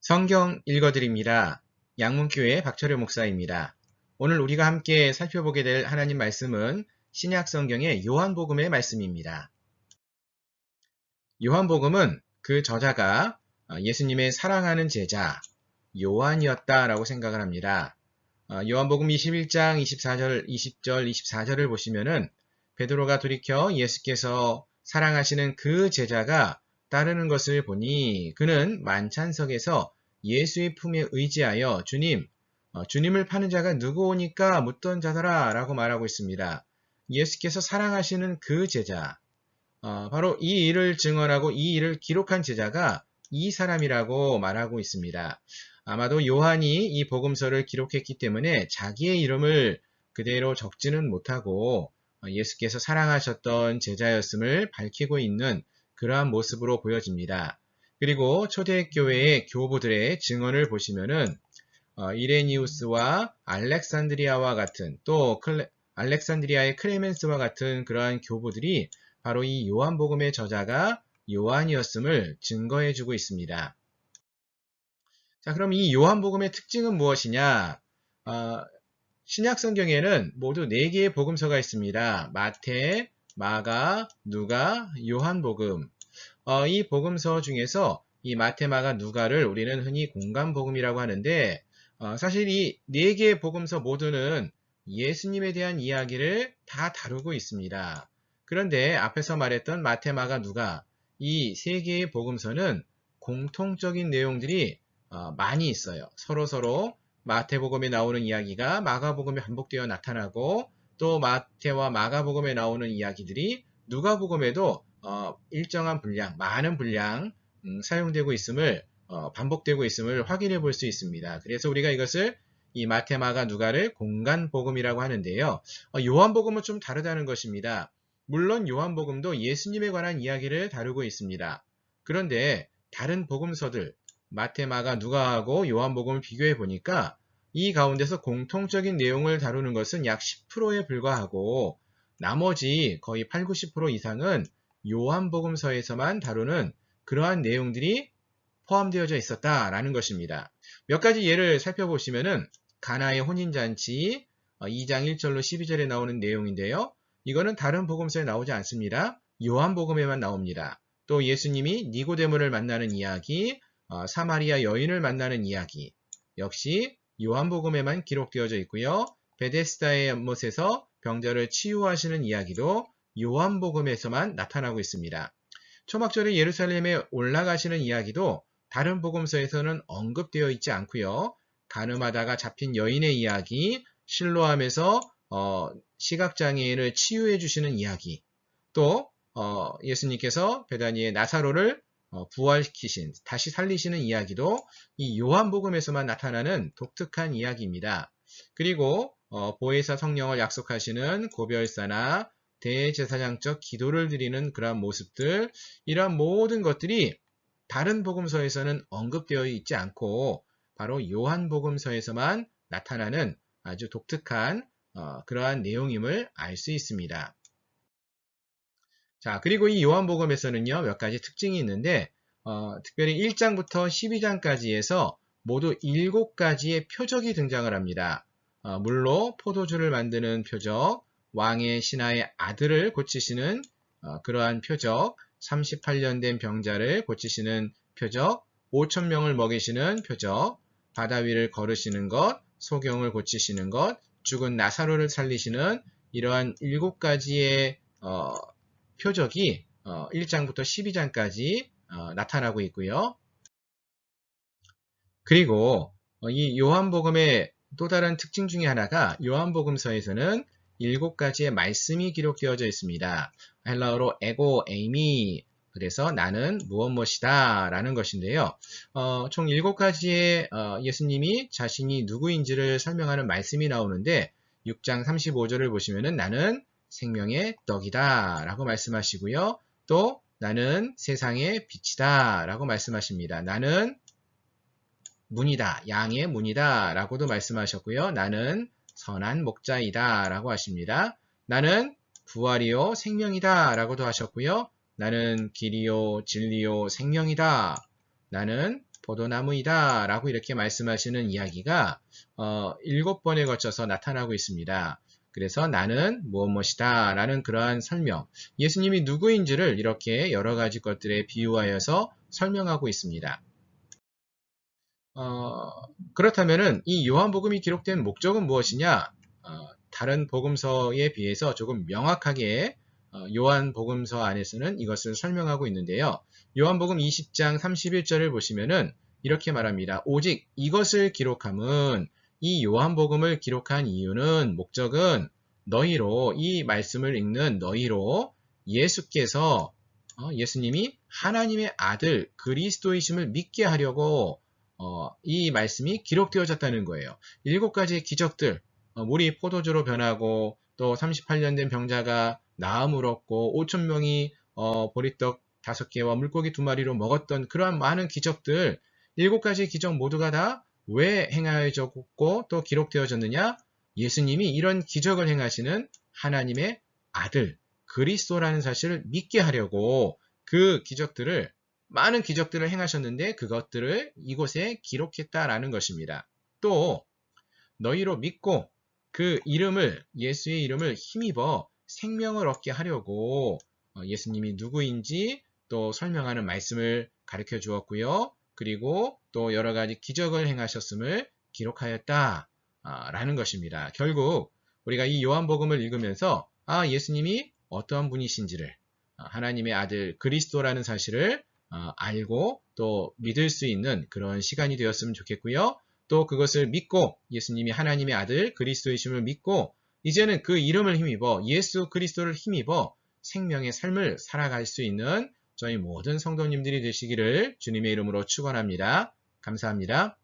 성경 읽어드립니다. 양문교회 박철효 목사입니다. 오늘 우리가 함께 살펴보게 될 하나님 말씀은 신약 성경의 요한복음의 말씀입니다. 요한복음은 그 저자가 예수님의 사랑하는 제자 요한이었다라고 생각을 합니다. 요한복음 21장 24절, 20절, 24절을 보시면은 베드로가 돌이켜 예수께서 사랑하시는 그 제자가 따르는 것을 보니 그는 만찬석에서 예수의 품에 의지하여 주님을 파는 자가 누구오니까 묻던 자더라 라고 말하고 있습니다. 예수께서 사랑하시는 그 제자, 바로 이 일을 증언하고 이 일을 기록한 제자가 이 사람이라고 말하고 있습니다. 아마도 요한이 이 복음서를 기록했기 때문에 자기의 이름을 그대로 적지는 못하고 예수께서 사랑하셨던 제자였음을 밝히고 있는 그러한 모습으로 보여집니다. 그리고 초대교회의 교부들의 증언을 보시면은 이레니우스와 알렉산드리아와 같은 또 알렉산드리아의 크레멘스와 같은 그러한 교부들이 바로 이 요한복음의 저자가 요한이었음을 증거해주고 있습니다. 자, 그럼 이 요한복음의 특징은 무엇이냐? 신약 성경에는 모두 4개의 복음서가 있습니다. 마태, 마가, 누가, 요한복음. 이 복음서 중에서 이 마태, 마가, 누가를 우리는 흔히 공간복음이라고 하는데 사실 이 4개의 복음서 모두는 예수님에 대한 이야기를 다 다루고 있습니다. 그런데 앞에서 말했던 마태, 마가, 누가 이 3개의 복음서는 공통적인 내용들이 많이 있어요. 서로 마태복음에 나오는 이야기가 마가복음에 반복되어 나타나고 또 마태와 마가복음에 나오는 이야기들이 누가복음에도 일정한 분량, 많은 분량 사용되고 있음을 반복되고 있음을 확인해 볼 수 있습니다. 그래서 우리가 이것을 이 마태, 마가, 누가를 공간복음이라고 하는데요. 요한복음은 좀 다르다는 것입니다. 물론 요한복음도 예수님에 관한 이야기를 다루고 있습니다. 그런데 다른 복음서들 마태, 마가, 누가하고 요한복음을 비교해 보니까 이 가운데서 공통적인 내용을 다루는 것은 약 10%에 불과하고 나머지 거의 8, 90% 이상은 요한복음서에서만 다루는 그러한 내용들이 포함되어져 있었다라는 것입니다. 몇 가지 예를 살펴보시면은 가나의 혼인잔치 2장 1절로 12절에 나오는 내용인데요. 이거는 다른 복음서에 나오지 않습니다. 요한복음에만 나옵니다. 또 예수님이 니고데모를 만나는 이야기, 사마리아 여인을 만나는 이야기 역시 요한복음에만 기록되어져 있고요. 베데스다의 연못에서 병자를 치유하시는 이야기도 요한복음에서만 나타나고 있습니다. 초막절에 예루살렘에 올라가시는 이야기도 다른 복음서에서는 언급되어 있지 않고요. 가늠하다가 잡힌 여인의 이야기, 실로암에서 시각장애인을 치유해 주시는 이야기, 또 예수님께서 베다니의 나사로를 부활시키신, 다시 살리시는 이야기도 이 요한복음에서만 나타나는 독특한 이야기입니다. 그리고 보혜사 성령을 약속하시는 고별사나 대제사장적 기도를 드리는 그러한 모습들, 이러한 모든 것들이 다른 복음서에서는 언급되어 있지 않고 바로 요한복음서에서만 나타나는 아주 독특한 그러한 내용임을 알 수 있습니다. 자, 그리고 이 요한복음에서는요, 몇 가지 특징이 있는데, 특별히 1장부터 12장까지에서 모두 7가지의 표적이 등장을 합니다. 물로 포도주를 만드는 표적, 왕의 신하의 아들을 고치시는 그러한 표적, 38년 된 병자를 고치시는 표적, 5,000명을 먹이시는 표적, 바다 위를 걸으시는 것, 소경을 고치시는 것, 죽은 나사로를 살리시는 이러한 7가지의 표적이 1장부터 12장까지 나타나고 있고요. 그리고 이 요한복음의 또 다른 특징 중에 하나가 요한복음서에서는 7가지의 말씀이 기록되어져 있습니다. 헬라어로 에고 에이미, 그래서 나는 무엇이다 라는 것인데요. 총 7가지의 예수님이 자신이 누구인지를 설명하는 말씀이 나오는데 6장 35절을 보시면은 나는 생명의 떡이다 라고 말씀하시고요. 또 나는 세상의 빛이다 라고 말씀하십니다. 나는 문이다, 양의 문이다 라고도 말씀하셨고요. 나는 선한 목자이다 라고 하십니다. 나는 부활이요 생명이다 라고도 하셨고요. 나는 길이요 진리요 생명이다. 나는 포도나무이다 라고 이렇게 말씀하시는 이야기가 7번에 거쳐서 나타나고 있습니다. 그래서 나는 무엇이다 라는 그러한 설명, 예수님이 누구인지를 이렇게 여러 가지 것들에 비유하여서 설명하고 있습니다. 그렇다면은 이 요한복음이 기록된 목적은 무엇이냐? 다른 복음서에 비해서 조금 명확하게 요한복음서 안에서는 이것을 설명하고 있는데요. 요한복음 20장 31절을 보시면은 이렇게 말합니다. 오직 이것을 기록함은, 이 요한복음을 기록한 이유는, 목적은 너희로, 이 말씀을 읽는 너희로 예수께서 예수님이 하나님의 아들 그리스도이심을 믿게 하려고 이 말씀이 기록되어졌다는 거예요. 7가지의 기적들, 물이 포도주로 변하고 또 38년 된 병자가 나음을 얻고 5,000명이 보리떡 5개와 물고기 2마리로 먹었던 그러한 많은 기적들, 7가지 기적 모두가 다 왜 행하여졌고 또 기록되어졌느냐? 예수님이 이런 기적을 행하시는 하나님의 아들 그리스도라는 사실을 믿게 하려고 그 기적들을, 많은 기적들을 행하셨는데 그것들을 이곳에 기록했다라는 것입니다. 또 너희로 믿고 그 이름을, 예수의 이름을 힘입어 생명을 얻게 하려고 예수님이 누구인지 또 설명하는 말씀을 가르쳐 주었고요. 그리고 또 여러 가지 기적을 행하셨음을 기록하였다 라는 것입니다. 결국 우리가 이 요한복음을 읽으면서 예수님이 어떠한 분이신지를, 하나님의 아들 그리스도라는 사실을 알고 또 믿을 수 있는 그런 시간이 되었으면 좋겠고요. 또 그것을 믿고, 예수님이 하나님의 아들 그리스도이심을 믿고 이제는 그 이름을 힘입어, 예수 그리스도를 힘입어 생명의 삶을 살아갈 수 있는 저희 모든 성도님들이 되시기를 주님의 이름으로 축원합니다. 감사합니다.